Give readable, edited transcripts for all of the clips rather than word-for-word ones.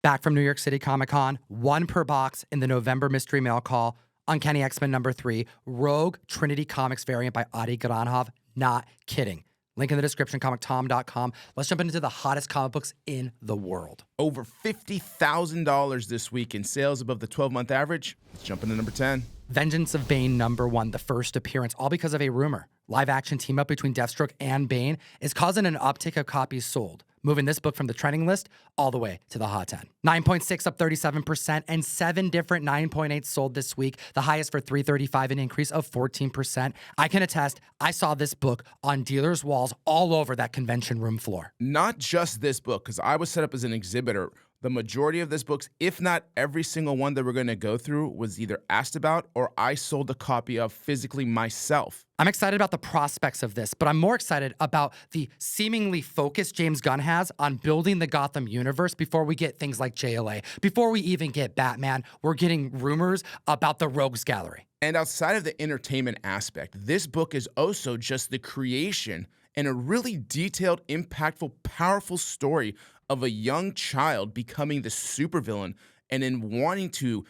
Back from New York City Comic Con, one per box in the November mystery mail call, Uncanny X-Men #3, Rogue Trinity Comics variant by Adi Granov. Not kidding. Link in the description, ComicTom101.com. Let's jump into the hottest comic books in the world. Over $50,000 this week in sales above the 12-month average. Let's jump into number 10. Vengeance of Bane #1, the first appearance, all because of a rumor. Live-action team-up between Deathstroke and Bane is causing an uptick of copies sold, moving this book from the trending list all the way to the hot 10. 9.6 up 37%, and 7 different 9.8 sold this week, the highest for 335, an increase of 14%. I can attest, I saw this book on dealers' walls all over that convention room floor. Not just this book, because I was set up as an exhibitor. The majority of this books, if not every single one that we're going to go through, was either asked about or I sold a copy of physically myself. I'm excited about the prospects of this, but I'm more excited about the seemingly focus James Gunn has on building the Gotham universe before we get things like JLA. Before we even get Batman, we're getting rumors about the Rogues Gallery. And outside of the entertainment aspect, this book is also just the creation and a really detailed, impactful, powerful story of a young child becoming the supervillain and then wanting to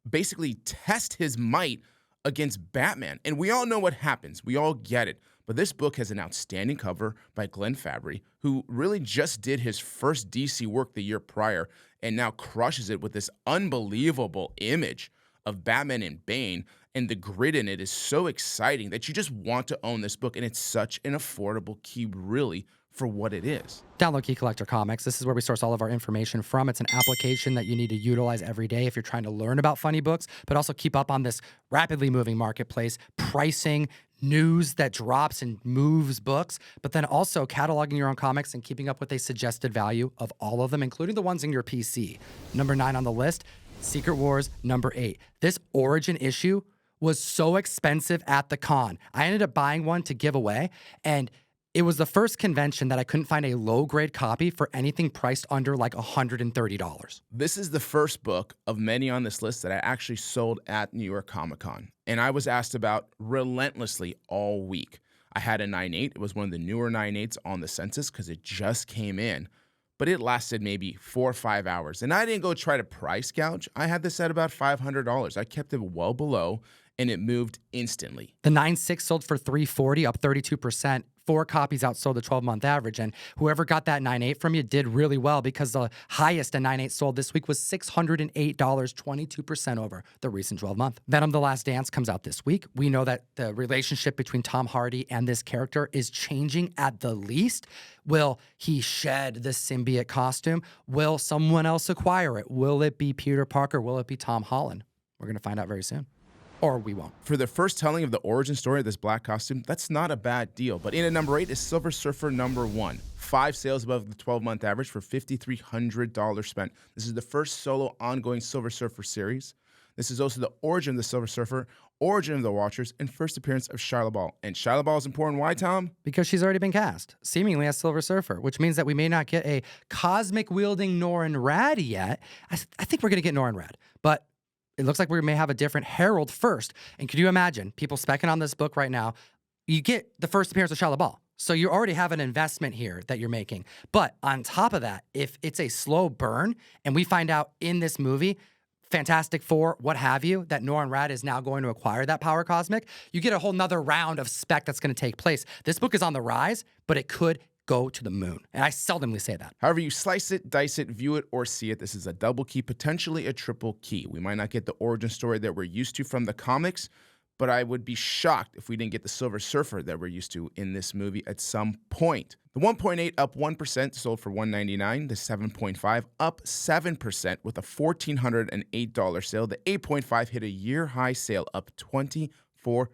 basically test his might against Batman. And we all know what happens. We all get it. But this book has an outstanding cover by Glenn Fabry, who really just did his first DC work the year prior and now crushes it with this unbelievable image of Batman and Bane. And the grid in it is so exciting that you just want to own this book. And it's such an affordable key, really, for what it is. Download Key Collector Comics. This is where we source all of our information from. It's an application that you need to utilize every day if you're trying to learn about funny books, but also keep up on this rapidly moving marketplace, pricing, news that drops and moves books, but then also cataloging your own comics and keeping up with a suggested value of all of them, including the ones in your PC. Number 9 on the list, Secret Wars #8. This Origin issue was so expensive at the con. I ended up buying one to give away, and it was the first convention that I couldn't find a low-grade copy for anything priced under like $130. This is the first book of many on this list that I actually sold at New York Comic Con, and I was asked about relentlessly all week. I had a 9.8. It was one of the newer 9.8s on the census because it just came in, but it lasted maybe 4 or 5 hours, and I didn't go try to price gouge. I had this at about $500. I kept it well below, and it moved instantly. The 9.6 sold for $340, up 32%. 4 copies outsold the 12-month average, and whoever got that 9.8 from you did really well because the highest a 9.8 sold this week was $608, 22% over the recent 12-month. Venom: The Last Dance comes out this week. We know that the relationship between Tom Hardy and this character is changing at the least. Will he shed the symbiote costume? Will someone else acquire it? Will it be Peter Parker? Will it be Tom Holland? We're going to find out very soon. Or we won't. For the first telling of the origin story of this black costume, that's not a bad deal. But in at number 8 is Silver Surfer #1. 5 sales above the 12-month average for $5,300 spent. This is the first solo ongoing Silver Surfer series. This is also the origin of the Silver Surfer, origin of the Watchers, and first appearance of Shatilov. And Shatilov is important. Why, Tom? Because she's already been cast, seemingly as Silver Surfer, which means that we may not get a cosmic-wielding Norrin Rad yet. I think we're going to get Norrin Rad, but it looks like we may have a different Herald first. And could you imagine people specking on this book right now? You get the first appearance of Shatilov. So you already have an investment here that you're making. But on top of that, if it's a slow burn and we find out in this movie, Fantastic Four, what have you, that Norrin Rad is now going to acquire that power cosmic, you get a whole nother round of spec that's going to take place. This book is on the rise, but it could go to the moon. And I seldomly say that. However you slice it, dice it, view it, or see it, this is a double key, potentially a triple key. We might not get the origin story that we're used to from the comics, but I would be shocked if we didn't get the Silver Surfer that we're used to in this movie at some point. The 1.8 up 1%, sold for $199. The 7.5 up 7% with a $1,408 sale. The 8.5 hit a year-high sale, up 24% for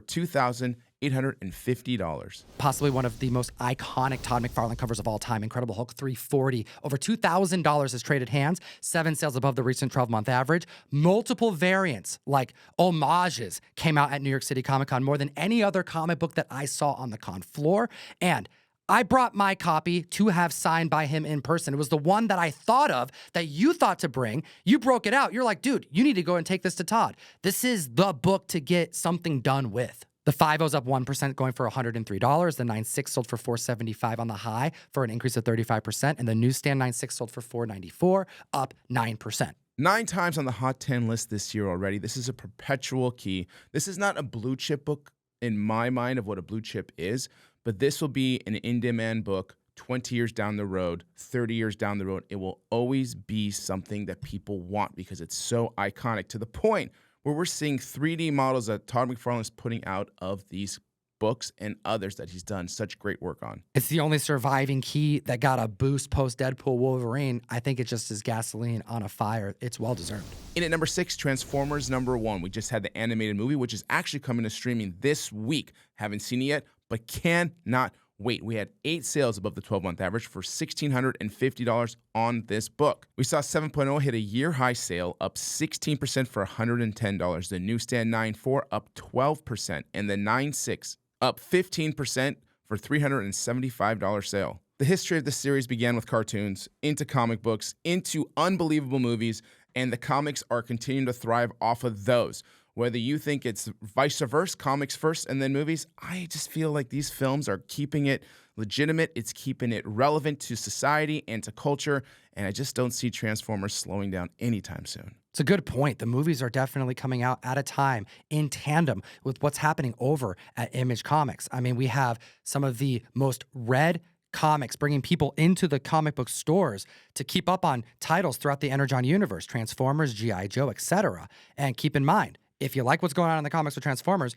$2,850. Possibly one of the most iconic Todd McFarlane covers of all time, Incredible Hulk 340. Over $2,000 has traded hands, 7 sales above the recent 12-month average. Multiple variants, like homages, came out at New York City Comic Con, more than any other comic book that I saw on the con floor. And I brought my copy to have signed by him in person. It was the one that I thought of that you thought to bring. You broke it out. You're like, dude, you need to go and take this to Todd. This is the book to get something done with. The 5.0's up 1%, going for $103. The 9.6 sold for $475 on the high for an increase of 35%. And the newsstand 9.6 sold for $494, up 9%. 9 times on the Hot 10 list this year already. This is a perpetual key. This is not a blue chip book in my mind of what a blue chip is, but this will be an in-demand book 20 years down the road, 30 years down the road. It will always be something that people want because it's so iconic, to the point where we're seeing 3D models that Todd McFarlane is putting out of these books and others that he's done such great work on. It's the only surviving key that got a boost post-Deadpool Wolverine. I think it just is gasoline on a fire. It's well-deserved. In at number 6, Transformers #1. We just had the animated movie, which is actually coming to streaming this week. Haven't seen it yet, but cannot wait. We had 8 sales above the 12-month average for $1,650 on this book. We saw 7.0 hit a year-high sale, up 16% for $110. The newsstand 9.4 up 12%, and the 9.6 up 15% for $375 sale. The history of the series began with cartoons, into comic books, into unbelievable movies, and the comics are continuing to thrive off of those. Whether you think it's vice versa, comics first and then movies, I just feel like these films are keeping it legitimate. It's keeping it relevant to society and to culture, and I just don't see Transformers slowing down anytime soon. It's a good point. The movies are definitely coming out at a time in tandem with what's happening over at Image Comics. I mean, we have some of the most read comics bringing people into the comic book stores to keep up on titles throughout the Energon universe, Transformers, G.I. Joe, etc. And keep in mind, if you like what's going on in the comics with Transformers,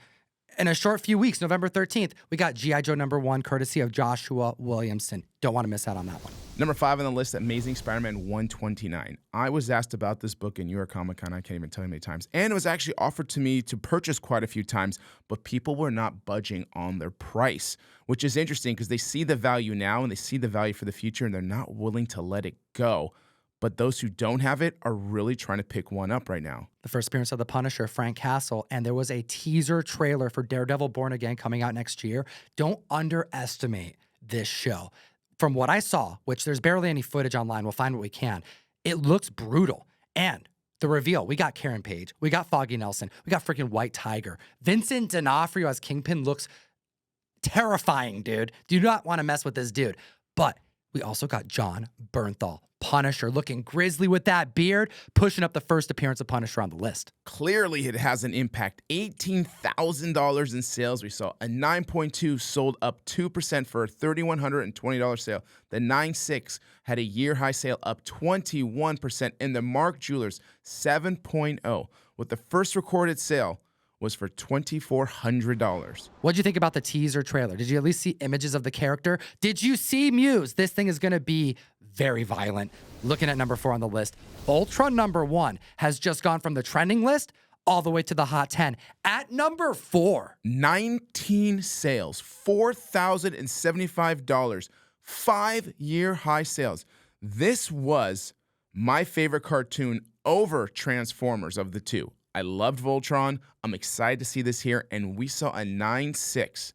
in a short few weeks, November 13th, we got G.I. Joe #1, courtesy of Joshua Williamson. Don't want to miss out on that one. Number 5 on the list, Amazing Spider-Man 129. I was asked about this book in New York Comic Con, I can't even tell you how many times, and it was actually offered to me to purchase quite a few times, but people were not budging on their price, which is interesting because they see the value now and they see the value for the future, and they're not willing to let it go. But those who don't have it are really trying to pick one up right now. The first appearance of the Punisher, Frank Castle, and there was a teaser trailer for Daredevil Born Again coming out next year. Don't underestimate this show. From what I saw, which there's barely any footage online, we'll find what we can, it looks brutal. And the reveal, we got Karen Page, we got Foggy Nelson, we got freaking White Tiger. Vincent D'Onofrio as Kingpin looks terrifying, dude. Do not want to mess with this dude. But we also got John Bernthal, Punisher, looking grisly with that beard, pushing up the first appearance of Punisher on the list. Clearly, it has an impact. $18,000 in sales. We saw a 9.2 sold up 2% for a $3,120 sale. The 9.6 had a year-high sale up 21%. And the Mark Jewelers 7.0, with the first recorded sale, was for $2,400. What'd you think about the teaser trailer? Did you at least see images of the character? Did you see Muse? This thing is going to be very violent. Looking at number 4 on the list, Voltron #1 has just gone from the trending list all the way to the Hot 10. At number 4. 19 sales, $4,075, 5-year high sales. This was my favorite cartoon over Transformers of the two. I loved Voltron. I'm excited to see this here. And we saw a 9.6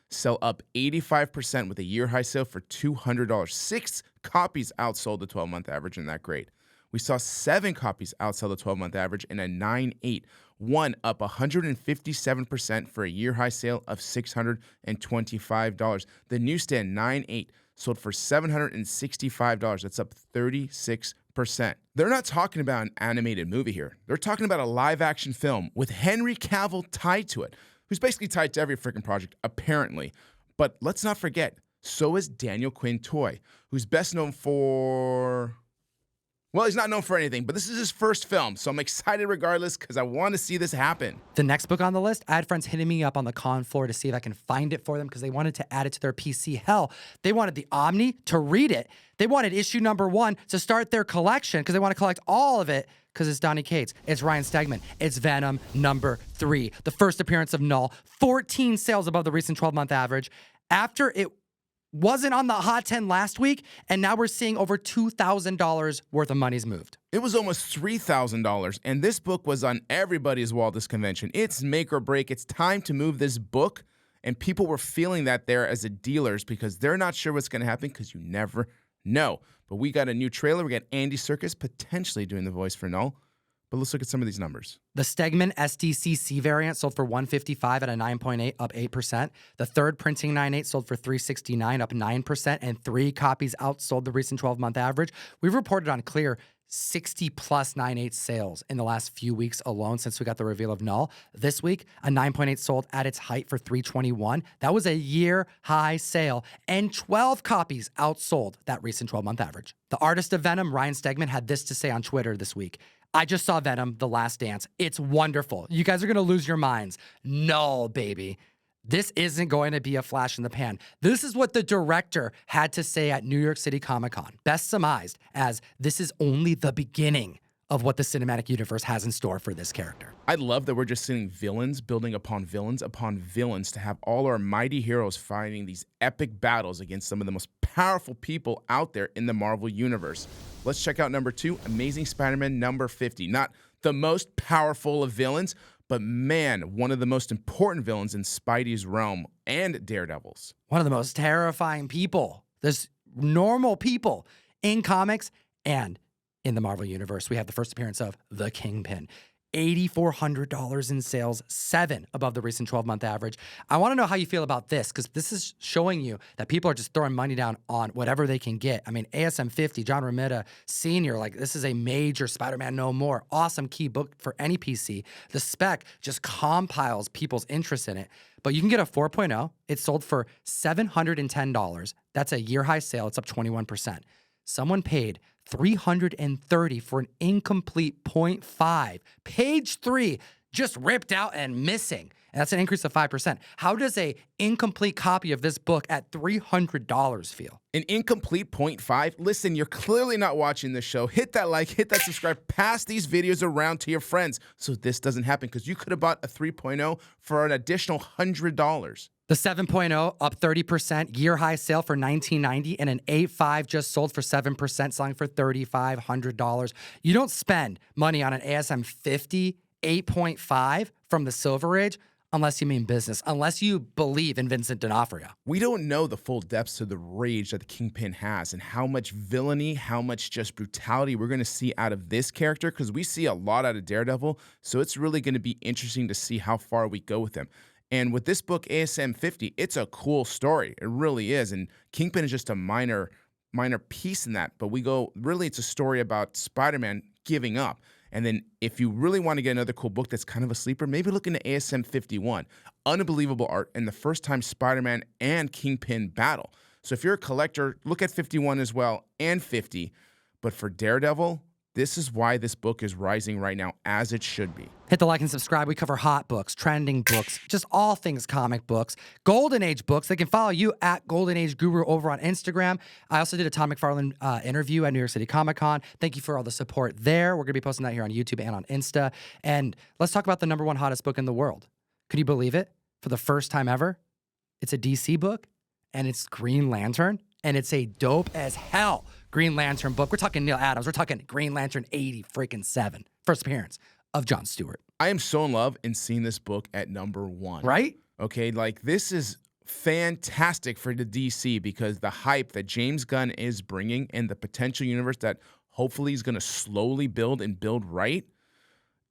sell up 85% with a year-high sale for $200. 6 copies outsold the 12-month average in that grade. We saw 7 copies outsell the 12-month average in a 9.8. 1 up 157% for a year-high sale of $625. The newsstand 9.8 sold for $765. That's up 36%. They're not talking about an animated movie here. They're talking about a live-action film with Henry Cavill tied to it, who's basically tied to every freaking project, apparently. But let's not forget, so is Daniel Quinn Toy, who's best known for... Well, he's not known for anything, but this is his first film, so I'm excited regardless because I want to see this happen. The next book on the list, I had friends hitting me up on the con floor to see if I can find it for them because they wanted to add it to their PC. Hell, they wanted the Omni to read it. They wanted issue #1 to start their collection because they want to collect all of it because it's Donny Cates, it's Ryan Stegman, it's Venom #3. The first appearance of Null, 14 sales above the recent 12-month average. After it wasn't on the Hot 10 last week, and now we're seeing over $2,000 worth of money's moved. It was almost $3,000, and this book was on everybody's wall this convention. It's make or break. It's time to move this book, and people were feeling that there as a dealers because they're not sure what's going to happen because you never know. But we got a new trailer. We got Andy Serkis potentially doing the voice for Null. But let's look at some of these numbers. The Stegman SDCC variant sold for $155 at a 9.8, up 8%. The third printing 9.8 sold for $369, up 9%, and 3 copies outsold the recent 12-month average. We've reported on Clear 60-plus 9.8 sales in the last few weeks alone since we got the reveal of Null. This week, a 9.8 sold at its height for $321. That was a year-high sale, and 12 copies outsold that recent 12-month average. The artist of Venom, Ryan Stegman, had this to say on Twitter this week. I just saw Venom, The Last Dance. It's wonderful. You guys are going to lose your minds. No, baby. This isn't going to be a flash in the pan. This is what the director had to say at New York City Comic Con. Best surmised as this is only the beginning of what the cinematic universe has in store for this character. I love that we're just seeing villains building upon villains to have all our mighty heroes fighting these epic battles against some of the most powerful people out there in the Marvel Universe. Let's check out number 2, Amazing Spider-Man number 50. Not the most powerful of villains, but man, one of the most important villains in Spidey's realm and Daredevil's. One of the most terrifying people. There's normal people in comics and in the Marvel Universe. We have the first appearance of the Kingpin. $8,400 in sales, 7 above the recent 12-month average. I want to know how you feel about this, because this is showing you that people are just throwing money down on whatever they can get. I mean, ASM 50, John Romita Sr., like, this is a major Spider-Man No More. Awesome key book for any PC. The spec just compiles people's interest in it. But you can get a 4.0. It sold for $710. That's a year-high sale. It's up 21%. Someone paid $330 for an incomplete 0.5. Page 3 just ripped out and missing. And that's an increase of 5%. How does a incomplete copy of this book at $300 feel? An incomplete 0.5? Listen, you're clearly not watching this show. Hit that like, hit that subscribe, pass these videos around to your friends so this doesn't happen, because you could have bought a 3.0 for an additional $100. The 7.0 up 30%, year-high sale for $19.90, and an 8.5 just sold for 7%, selling for $3,500. You don't spend money on an ASM 50 8.5 from the Silver Age unless you mean business, unless you believe in Vincent D'Onofrio. We don't know the full depths of the rage that the Kingpin has and how much villainy, how much just brutality we're going to see out of this character, because we see a lot out of Daredevil, so it's really going to be interesting to see how far we go with him. And with this book, ASM 50, it's a cool story. It really is. And Kingpin is just a minor piece in that. But it's a story about Spider-Man giving up. And then if you really want to get another cool book that's kind of a sleeper, maybe look into ASM 51. Unbelievable art and the first time Spider-Man and Kingpin battle. So if you're a collector, look at 51 as well and 50. But for Daredevil, this is why this book is rising right now, as it should be. Hit the like and subscribe. We cover hot books, trending books, just all things comic books, Golden Age books. They can follow you at Golden Age Guru over on Instagram. I also did a Todd McFarlane interview at New York City Comic Con. Thank you for all the support there. We're going to be posting that here on YouTube and on Insta. And let's talk about the #1 hottest book in the world. Could you believe it? For the first time ever, it's a DC book, and it's Green Lantern, and it's a dope as hell Green Lantern book. We're talking Neil Adams. We're talking Green Lantern 80-7. First appearance of John Stewart. I am so in love in seeing this book at #1. Right? Okay, like this is fantastic for the DC because the hype that James Gunn is bringing and the potential universe that hopefully is going to slowly build and build right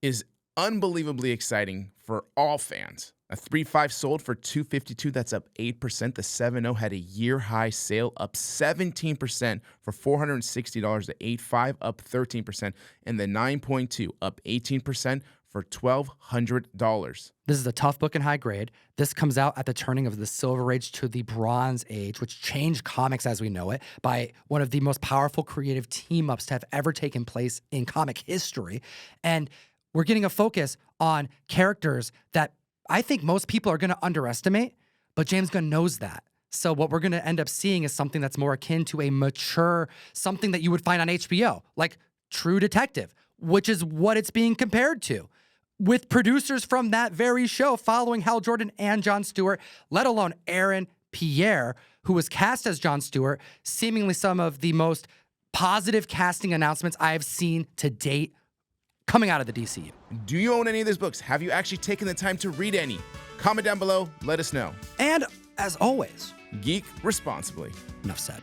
is unbelievably exciting for all fans. A 3.5 sold for $252. That's up 8%. The 7.0 had a year-high sale, up 17% for $460. The 8.5 up 13%, and the 9.2 up 18% for $1,200. This is a tough book in high grade. This comes out at the turning of the Silver Age to the Bronze Age, which changed comics as we know it by one of the most powerful creative team-ups to have ever taken place in comic history. And we're getting a focus on characters that I think most people are going to underestimate, but James Gunn knows that. So what we're going to end up seeing is something that's more akin to a mature, something that you would find on HBO, like True Detective, which is what it's being compared to, with producers from that very show following Hal Jordan and Jon Stewart, let alone Aaron Pierre, who was cast as Jon Stewart, seemingly some of the most positive casting announcements I have seen to date coming out of the DCU. Do you own any of these books? Have you actually taken the time to read any? Comment down below, let us know. And as always, geek responsibly. Enough said.